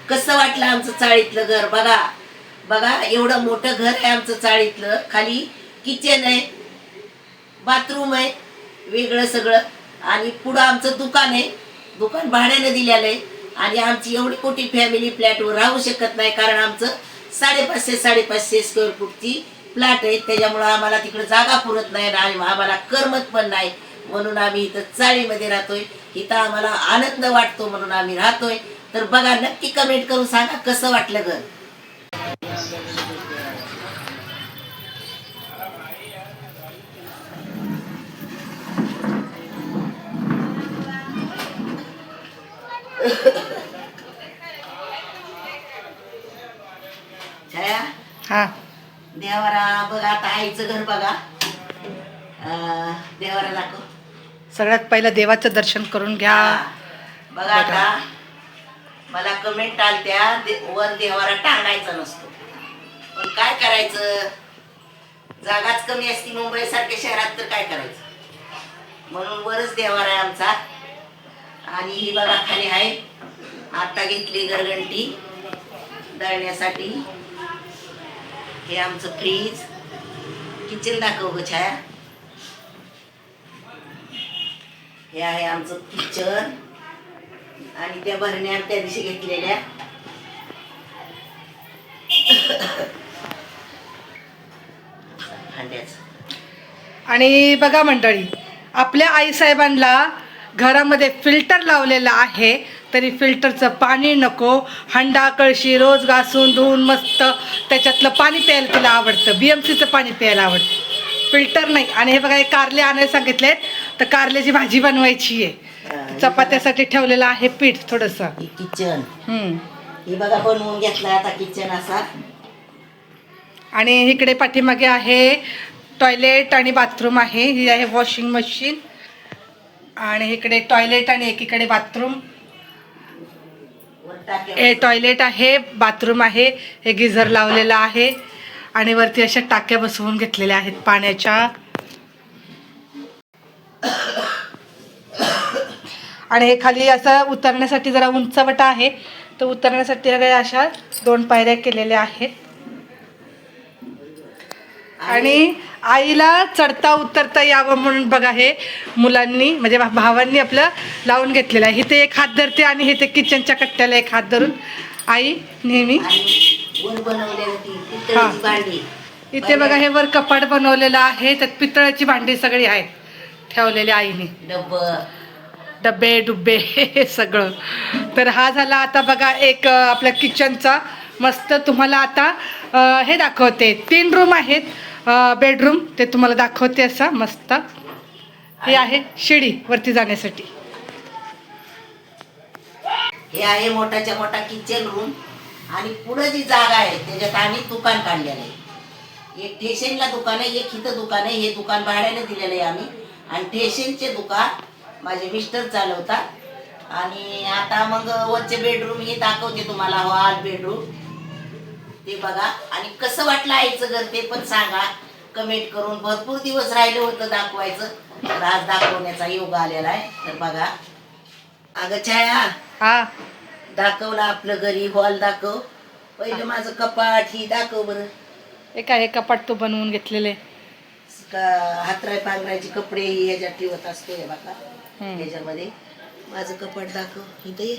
कसं वाटलं आमचं चाळीतलं घर. बघा बघा, एवढं मोठं घर आहे आमचं चाळीतलं. खाली किचन आहे, बाथरूम आहे, वेगळं सगळं. आणि पुढं आमचं दुकान आहे, दुकान भाड्याने दिलेलं आहे. आणि आमची एवढी मोठी फॅमिली फ्लॅटवर राहू शकत नाही, कारण आमचं 550 स्क्वेअर फूटची फ्लॅट आहे. त्याच्यामुळं आम्हाला तिकडे जागा पुरत नाही आणि आम्हाला करमत पण नाही. म्हणून आम्ही इथं चाळीमध्ये राहतोय. इथं आम्हाला आनंद वाटतो म्हणून आम्ही राहतोय. तर बघा, नक्की कमेंट करून सांगा कसं वाटलं घर. छाया, हा देवारा बघा. आता आईचं घर बघा. देवारा दाखव. सगळ्यात पहिलं देवाचं दर्शन करून घ्या. बघा आता मला कमेंट आलत्या वर देवारा टांगायचा नसतो, पण काय करायचं, जागाच कमी असती मुंबई सारख्या शहरात, तर काय करायचं. म्हणून वरच देवारा आहे आमचा. आणि ही बघा खाली आहे, आता घेतली गरगंटी दळण्यासाठी. हे आमचं फ्रीज. किचन दाखव ग छाया. हे आहे आमचं किचन. आणि त्या भरण्या त्या दिवशी घेतलेल्या. आणि बघा मंडळी, आपल्या आईसाहेबांना घरामध्ये फिल्टर लावलेला आहे, तरी फिल्टरचं पाणी नको. हंडा कळशी रोज घासून धुवून मस्त त्याच्यातलं पाणी प्यायला तिला आवडतं. BMCचं पाणी प्यायला आवडतं, फिल्टर नाही. आणि हे बघा, हे कारले आणायला सांगितलेत, तर कारल्याची भाजी बनवायची आहे. चपात्यासाठी ठेवलेलं आहे पीठ थोडंसं. किचन हे बघा बनवून घेतलं आता किचन असा. आणि इकडे पाठीमागे आहे टॉयलेट आणि बाथरूम आहे. ही आहे वॉशिंग मशीन. आणि इकडे टॉयलेट आणि एकीकडे बाथरूम. हे टॉयलेट आहे, बाथरूम आहे. हे गिझर लावलेलं आहे. आणि वरती अशा टाक्या बसवून घेतलेल्या आहेत पाण्याच्या. आणि हे खाली असं उतरण्यासाठी जरा उंचवटा आहे, तर उतरण्यासाठी अशा 2 पायऱ्या केलेल्या आहेत. आणि आईला चढता उतरता यावं म्हणून बघा, हे मुलांनी म्हणजे भावांनी आपलं लावून घेतलेलं आहे. इथे एक हात धरते आणि इथे किचनच्या कट्ट्याला एक हात धरून आई नेहमी. इथे बघा, हे वर कपाट बनवलेलं आहे, त्यात पितळाची भांडी सगळी आहेत ठेवलेली आईने. डब्बे डुब्बे हे सगळं. तर हा झाला आता बघा एक आपल्या किचनचा मस्त. तुम्हाला आता हे दाखवते. 3 रूम आहेत, बेडरूम, ते तुम्हाला दाखवते असा मस्त. हे आहे शिडी वरती जाण्यासाठी. हे आहे मोठाच्या मोठा किचन रूम. आणि पुढे जी जागा आहे त्याच्यात आम्ही दुकान काढलेलं आहे. एक ठेशनला दुकान आहे, एक इथं दुकान आहे. हे दुकान भाड्याने दिलेलं आहे आम्ही. आणि ठेशनचे दुकान माझे मिस्टर चालवतात. आणि आता मग वरचे बेडरूम हे दाखवते तुम्हाला. हॉल बेडरूम ते बघा. आणि कसं वाटलं आईचं घर ते पण सांगा कमेंट करून. भरपूर दिवस राहिलं होतं दाखवायचं, तर आज दाखवण्याचा योग आलेला आहे. तर बघा. अगं छाया, हा दाखवलं आपलं घरी. हॉल दाखव पहिलं. माझं कपाट ही दाखव बरं. एक आहे कपाट तो बनवून घेतलेले. हातराय पांघरायचे कपडे ह्याच्यात ठेवत असतो. हे बघा ह्याच्यामध्ये. माझं कपाट दाखव. इथं ये.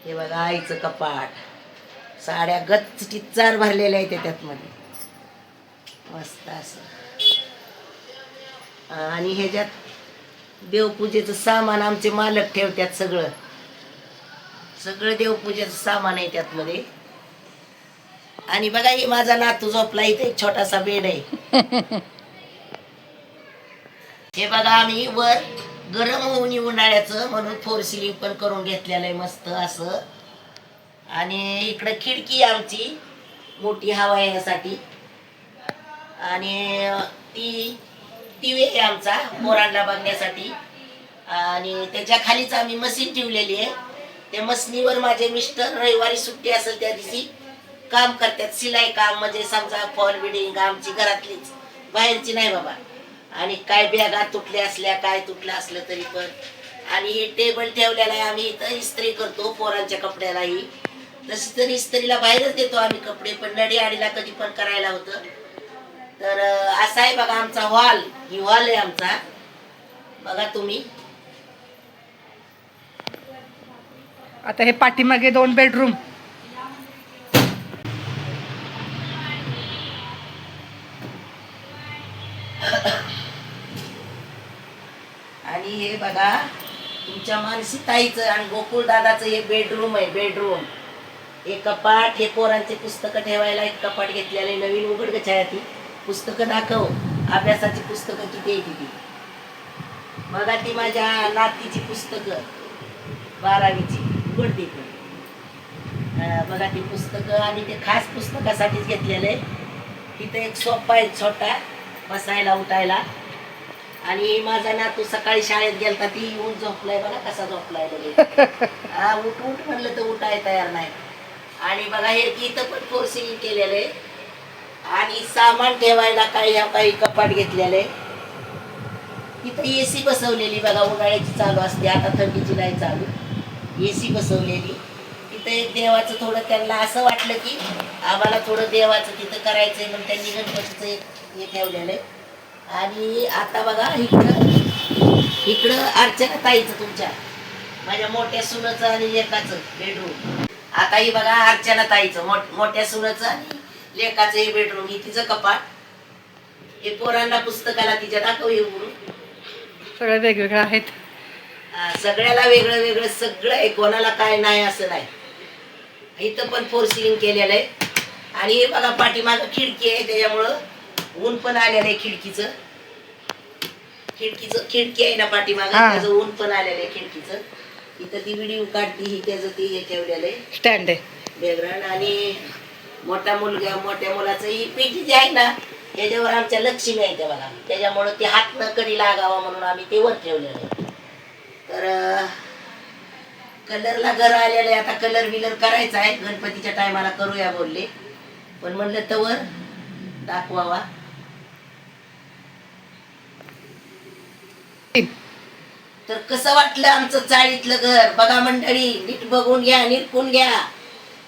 हे बघा आईचं कपाट. साड्या गच्च टिच्चार भरलेल्या आहेत त्याच्यात मध्ये मस्त असं. आणि ह्याच्यात देवपूजेचं सामान आमचे मालक ठेवतात. सगळं सगळं देवपूजेचं सामान आहे त्यात मध्ये. आणि बघा, ही माझा नातू झोपला. इथे एक छोटासा बेड आहे. हे बघा, आम्ही वर गरम होऊन उन्हाळ्याचं म्हणून 4 सिलिंग पण करून घेतलेलं आहे मस्त असं. आणि इकडं खिडकी आमची मोठी हवा येण्यासाठी. आणि ती टीव्ही आहे आमचा पोरांना बघण्यासाठी. आणि त्याच्या खालीच आम्ही मशीन ठेवलेली आहे. त्या मशीनीवर माझे मिस्टर रविवारी सुट्टी असेल त्या दिवशी काम करतात. सिलाई काम म्हणजे समजा फॉल बिडिंग आमची घरातलीच, बाहेरची नाही बाबा. आणि काय बॅगा तुटल्या असल्या काय तुटलं असलं तरी पण. आणि हे टेबल ठेवलेला आहे आम्ही इथं इस्त्री करतो पोरांच्या कपड्यालाही. तशी तर इस्त्रीला बाहेरच देतो आम्ही कपडे, पण नडी आडीला कधी पण करायला होतं. तर असा आहे बघा आमचा हॉल. ही हॉल आहे आमचा, बघा तुम्ही. आता हे पाठीमागे 2 बेडरूम. आणि हे बघा तुमच्या मानसी ताईचं आणि गोकुळ दादाचं हे बेडरूम आहे. बेडरूम, हे कपाट, हे पोरांचे पुस्तकं ठेवायला एक कपाट घेतलेलं आहे नवीन. उघड छाया ती पुस्तकं दाखव, अभ्यासाची पुस्तकं किती आहे किती. बघा ती माझ्या नातीची पुस्तकं 12वीची. उघडते पण बघा ती पुस्तकं. आणि ते खास पुस्तकासाठीच घेतलेलं आहे. तिथं एक सोफा आहे छोटा बसायला उठायला. आणि माझा नातू सकाळी शाळेत गेलता, ती येऊन झोपलाय बघा कसा झोपलाय बघा. हा उठ उठ म्हणलं तर उठाय तयार नाही. आणि बघा हे इथं पण फोर सिलिंग केलेलं आहे. आणि सामान ठेवायला काही कपाट घेतलेलं आहे. इथं एसी बसवलेली बघा, उन्हाळ्याची चालू असते, आता थंडीची नाही चालू. एसी बसवलेली. तिथं एक देवाचं थोडं त्यांना असं वाटलं की आम्हाला थोडं देवाचं तिथं करायचंय म्हणून त्यांनी गणपतीचं एक हे ठेवलेलं आहे. आणि आता बघा इकडं अर्चना ताईचं तुमच्या माझ्या मोठ्या सुनाचं आणि लेकाचं बेडरूम. आता ही बघा अर्चना ताईचं मोठ्या सुनाचं आणि लेकाचं हे बेडरूम. ही तिचं कपाट. हे पोरांना पुस्तकाला तिच्या दाखव हे उघडून. सगळं वेगवेगळं आहेत. सगळ्याला वेगळं वेगळं सगळं आहे, कोणाला काय नाही असं नाही. इथं पण फोर सिलिंग केलेलं आहे. आणि हे बघा पाठीमागं खिडकी आहे, त्याच्यामुळं ऊन पण आलेलं आहे. खिडकी आहे ना पाठीमागं, त्याचं ऊन पण आलेलं आहे खिडकीचं. इथं ती व्हिडिओ काढती ही त्याचं ती हे ठेवलेलं आहे स्टँड आहे बॅकग्राऊंड. आणि मोठ्या मुलाचं ही पेटी जी आहे ना त्याच्यावर आमच्या लक्ष्मी आहे त्या बघा, त्याच्यामुळं ते हात न कधी लागावा म्हणून आम्ही ते वर ठेवलेलं आहे. तर कलरला घर आलेलं आहे. आता कलर बिलर करायचा आहे, गणपतीच्या टायमाला करूया बोलले, पण म्हणलं तवर दाखवावा. तर कसं वाटलं आमचं चाळीतलं घर बघा मंडळी, नीट बघून घ्या, निरकून घ्या.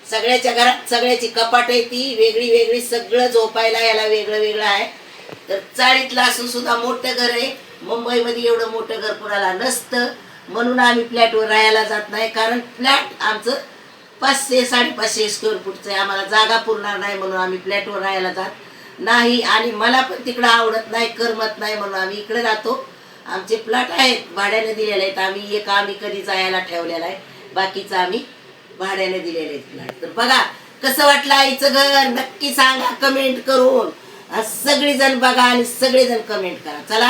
सगळ्याच्या घरात सगळ्याची कपाट आहे ती वेगळी वेगळी, सगळं झोपायला याला वेगळं वेगळं आहे. तर चाळीतलं असून सुद्धा मोठं घर आहे. मुंबईमध्ये एवढं मोठं घर कुणाला नसतं, म्हणून आम्ही फ्लॅटवर राहायला जात नाही. कारण फ्लॅट आमचं 500-550 स्क्वेअर फूटचं आहे, आम्हाला जागा पुरणार नाही म्हणून आम्ही फ्लॅटवर राहायला जात नाही. आणि मला पण तिकडं आवडत नाही, करमत नाही, म्हणून आम्ही इकडे राहतो. आमचे प्लॉट आहेत भाड्याने दिलेले आहेत. आम्ही कधी जायला ठेवलेला आहे, बाकीचं आम्ही भाड्याने दिलेले आहेत प्लॉट. तर बघा कसं वाटलं आईचं घर, नक्की सांगा कमेंट करून. सगळेजण बघा आणि सगळेजण कमेंट करा. चला.